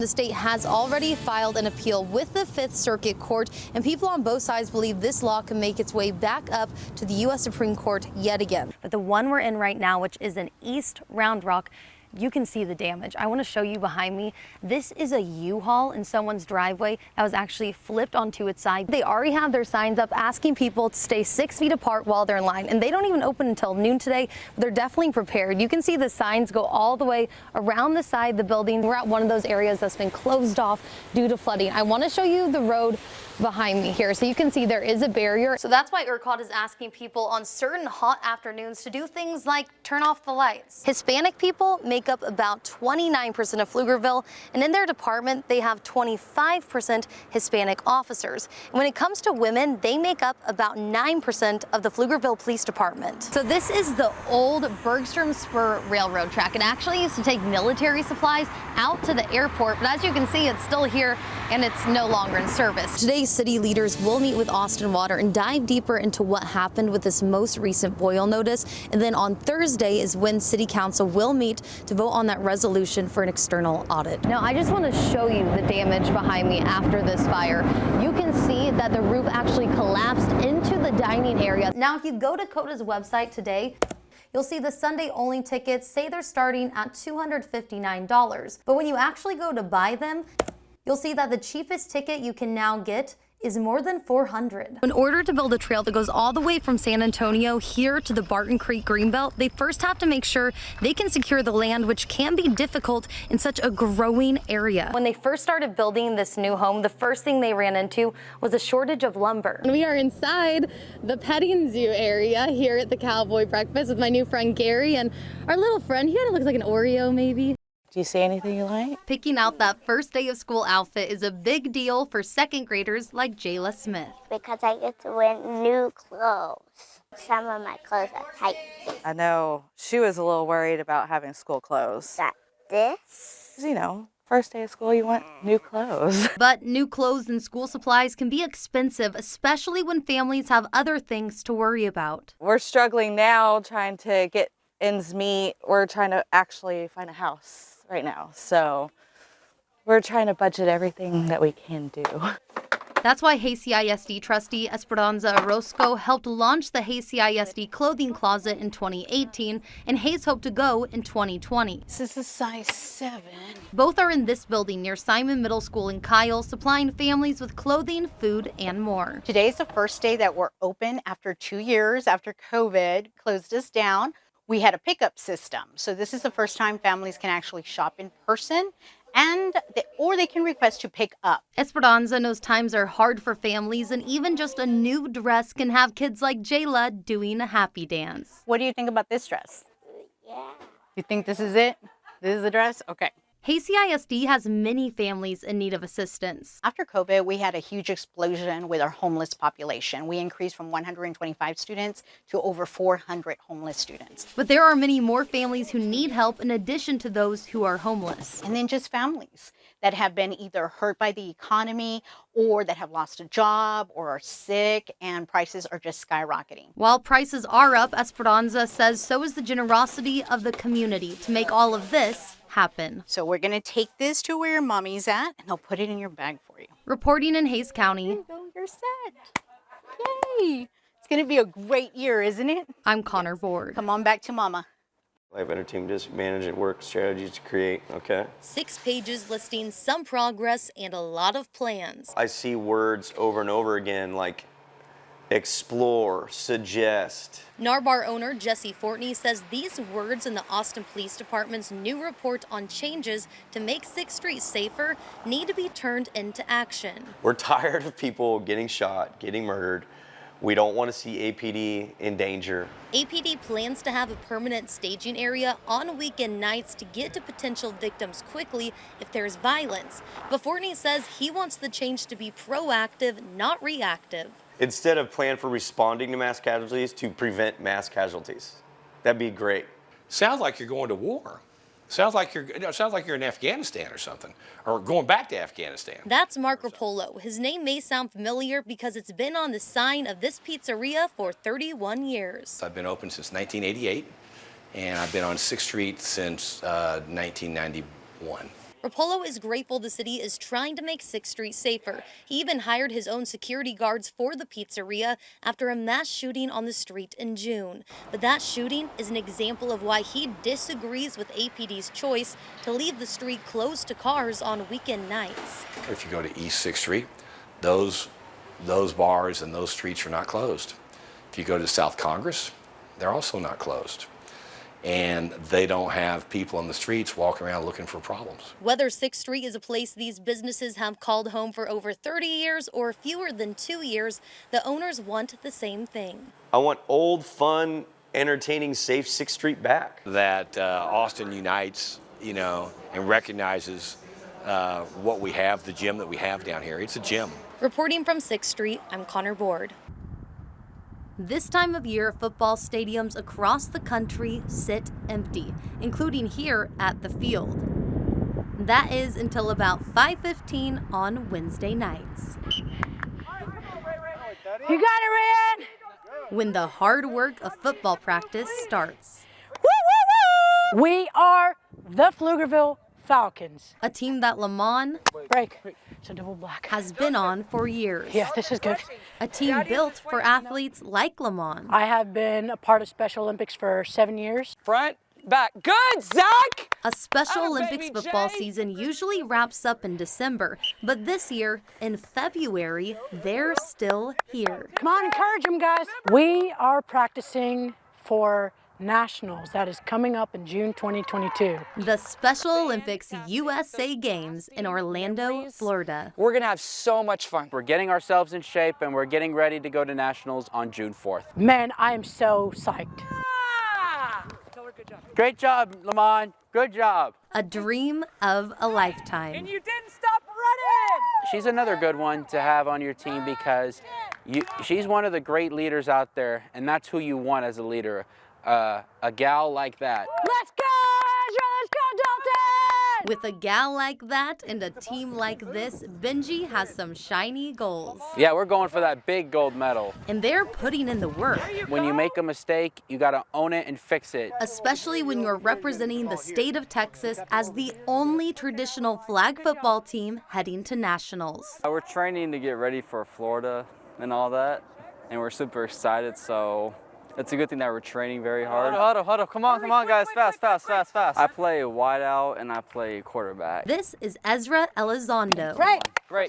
The state has already filed an appeal with the Fifth Circuit Court, and people on both sides believe this law can make its way back up to the U.S. Supreme Court yet again. But the one we're in right now, which is in East Round Rock, you can see the damage. I want to show you behind me. This is a U-Haul in someone's driveway that was actually flipped onto its side. They already have their signs up asking people to stay 6 feet apart while they're in line, and they don't even open until noon today. But they're definitely prepared. You can see the signs go all the way around the side of the building. We're at one of those areas that's been closed off due to flooding. I want to show you the road behind me here, so you can see there is a barrier. So that's why ERCOT is asking people on certain hot afternoons to do things like turn off the lights. Hispanic people make up about 29% of Pflugerville, and in their department they have 25% Hispanic officers. And when it comes to women, they make up about 9% of the Pflugerville Police Department. So this is the old Bergstrom Spur railroad track. It actually used to take military supplies out to the airport, but as you can see, it's still here and it's no longer in service. Today, city leaders will meet with Austin Water and dive deeper into what happened with this most recent boil notice. And then on Thursday is when City Council will meet to vote on that resolution for an external audit. Now, I just want to show you the damage behind me after this fire. You can see that the roof actually collapsed into the dining area. Now, if you go to CODA's website today, you'll see the Sunday-only tickets say they're starting at $259. But when you actually go to buy them, you'll see that the cheapest ticket you can now get is more than $400. In order to build a trail that goes all the way from San Antonio here to the Barton Creek Greenbelt, they first have to make sure they can secure the land, which can be difficult in such a growing area. When they first started building this new home, the first thing they ran into was a shortage of lumber. We are inside the petting zoo area here at the Cowboy Breakfast with my new friend Gary and our little friend. He kind of looks like an Oreo maybe. Do you see anything you like? Picking out that first day of school outfit is a big deal for second graders like Jayla Smith. Because I get to wear new clothes. Some of my clothes are tight. I know she was a little worried about having school clothes. Got this. You know, first day of school, you want new clothes. But new clothes and school supplies can be expensive, especially when families have other things to worry about. We're struggling now trying to get ends meet. We're trying to actually find a house right now. So we're trying to budget everything that we can do. That's why Hayes CISD trustee Esperanza Orozco helped launch the Hayes CISD clothing closet in 2018, and Hayes hoped to go in 2020. This is a size 7. Both are in this building near Simon Middle School in Kyle, supplying families with clothing, food, and more. Today's the first day that we're open after 2 years after COVID closed us down. We had a pickup system. So this is the first time families can actually shop in person or they can request to pick up. Esperanza knows times are hard for families, and even just a new dress can have kids like Jayla doing a happy dance. What do you think about this dress? Yeah. You think this is it? This is the dress? Okay. Hayes CISD has many families in need of assistance. After COVID, we had a huge explosion with our homeless population. We increased from 125 students to over 400 homeless students. But there are many more families who need help in addition to those who are homeless. And then just families that have been either hurt by the economy or that have lost a job or are sick, and prices are just skyrocketing. While prices are up, Esperanza says so is the generosity of the community to make all of this happen. So we're going to take this to where your mommy's at, and they'll put it in your bag for you. Reporting in Hayes County, There you go, you're set. Yay! It's going to be a great year, isn't it? I'm Connor Board. Come on back to mama. Life Enter team just manage and work strategies to create, okay? 6 pages listing some progress and a lot of plans. I see words over and over again like explore, suggest. Narbar owner Jesse Fortney says these words in the Austin Police Department's new report on changes to make 6th Street safer need to be turned into action. We're tired of people getting shot, getting murdered. We don't want to see APD in danger. APD plans to have a permanent staging area on weekend nights to get to potential victims quickly if there's violence. But Fortney says he wants the change to be proactive, not reactive. Instead of plan for responding to mass casualties, to prevent mass casualties. That'd be great. Sounds like you're going to war. Sounds like you're in Afghanistan or something, or going back to Afghanistan. That's Mark Rapolo. His name may sound familiar because it's been on the sign of this pizzeria for 31 years. I've been open since 1988, and I've been on 6th Street since 1991. Rapolo is grateful the city is trying to make 6th Street safer. He even hired his own security guards for the pizzeria after a mass shooting on the street in June. But that shooting is an example of why he disagrees with APD's choice to leave the street closed to cars on weekend nights. If you go to East 6th Street, those bars and those streets are not closed. If you go to South Congress, they're also not closed. And they don't have people in the streets walking around looking for problems. Whether 6th Street is a place these businesses have called home for over 30 years or fewer than 2 years, the owners want the same thing. I want old, fun, entertaining, safe 6th Street back. That Austin unites, and recognizes what we have, the gym that we have down here. It's a gym. Reporting from 6th Street, I'm Connor Board. This time of year, football stadiums across the country sit empty, including here at the field. That is until about 5:15 on Wednesday nights. You got it, Ryan! When the hard work of football practice starts. Woo, woo, woo! We are the Pflugerville Falcons. A team that Lamont Break. It's a double black. has been on for years. Yeah, this is good. A team built for athletes like Lamont. I have been a part of Special Olympics for 7 years. Front, back. Good, Zach! A Special Atta Olympics baby, football Jay. season usually wraps up in December, but this year, in February, they're still here. Come on, encourage them, guys. We are practicing for Nationals. That is coming up in June 2022. The Special Olympics USA Games in Orlando, Florida. We're gonna have so much fun. We're getting ourselves in shape and we're getting ready to go to Nationals on June 4th. Man, I am so psyched. Great job, Lamont. Good job. A dream of a lifetime. And you didn't stop running! She's another good one to have on your team because she's one of the great leaders out there, and that's who you want as a leader. A gal like that. Let's go, Ezra! Let's go, Dalton! With a gal like that and a team like this, Benji has some shiny goals. Yeah, we're going for that big gold medal. And they're putting in the work. When you make a mistake, you got to own it and fix it. Especially when you're representing the state of Texas as the only traditional flag football team heading to nationals. We're training to get ready for Florida and all that, and we're super excited, so it's a good thing that we're training very hard. Huddle. Come on, guys. Fast. I play wide out and I play quarterback. This is Ezra Elizondo. Great.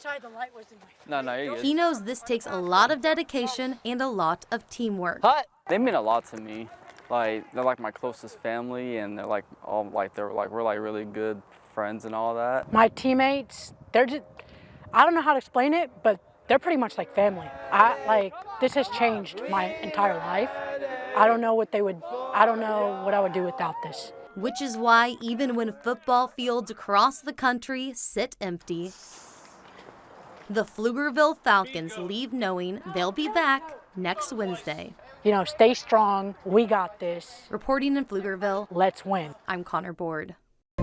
Sorry, the light was in my... No, you're good. He knows this takes a lot of dedication and a lot of teamwork. They mean a lot to me. Like, they're like my closest family, and they're like we're like really good friends and all that. My teammates, they're just... I don't know how to explain it, but they're pretty much like family. This has changed my entire life. I don't know what I would do without this. Which is why even when football fields across the country sit empty, the Pflugerville Falcons leave knowing they'll be back next Wednesday. Stay strong. We got this. Reporting in Pflugerville, Let's win. I'm Connor Board.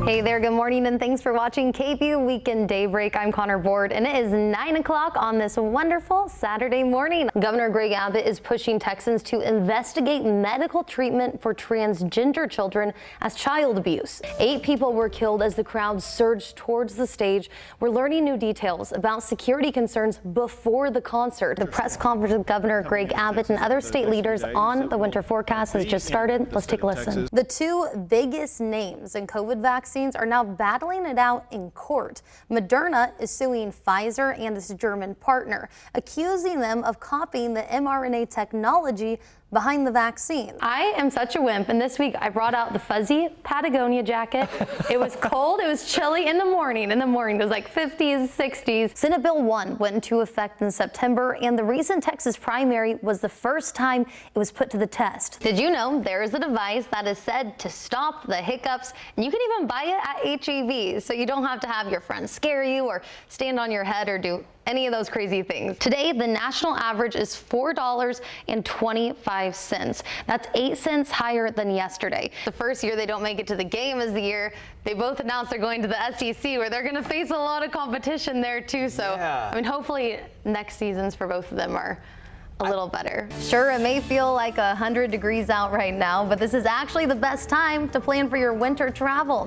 Hey there, good morning, and thanks for watching KVUE Weekend Daybreak. I'm Connor Board, and it is 9 o'clock on this wonderful Saturday morning. Governor Greg Abbott is pushing Texans to investigate medical treatment for transgender children as child abuse. 8 people were killed as the crowd surged towards the stage. We're learning new details about security concerns before the concert. The press conference with Governor Greg Abbott and other state leaders on the winter forecast has just started. Let's take a listen. The 2 biggest names in COVID vaccines are now battling it out in court. Moderna is suing Pfizer and its German partner, accusing them of copying the mRNA technology behind the vaccine. I am such a wimp, and this week I brought out the fuzzy Patagonia jacket. It was cold, it was chilly in the morning. It was like 50s, 60s. Senate Bill 1 went into effect in September, and the recent Texas primary was the first time it was put to the test. Did you know there is a device that is said to stop the hiccups, and you can even buy it at HEB, so you don't have to have your friends scare you or stand on your head or do any of those crazy things. Today, the national average is $4.25. That's 8 cents higher than yesterday. The first year they don't make it to the game is the year they both announced they're going to the SEC, where they're gonna face a lot of competition there too. So, yeah. Hopefully next seasons for both of them are a little better. Sure, it may feel like 100 degrees out right now, but this is actually the best time to plan for your winter travel.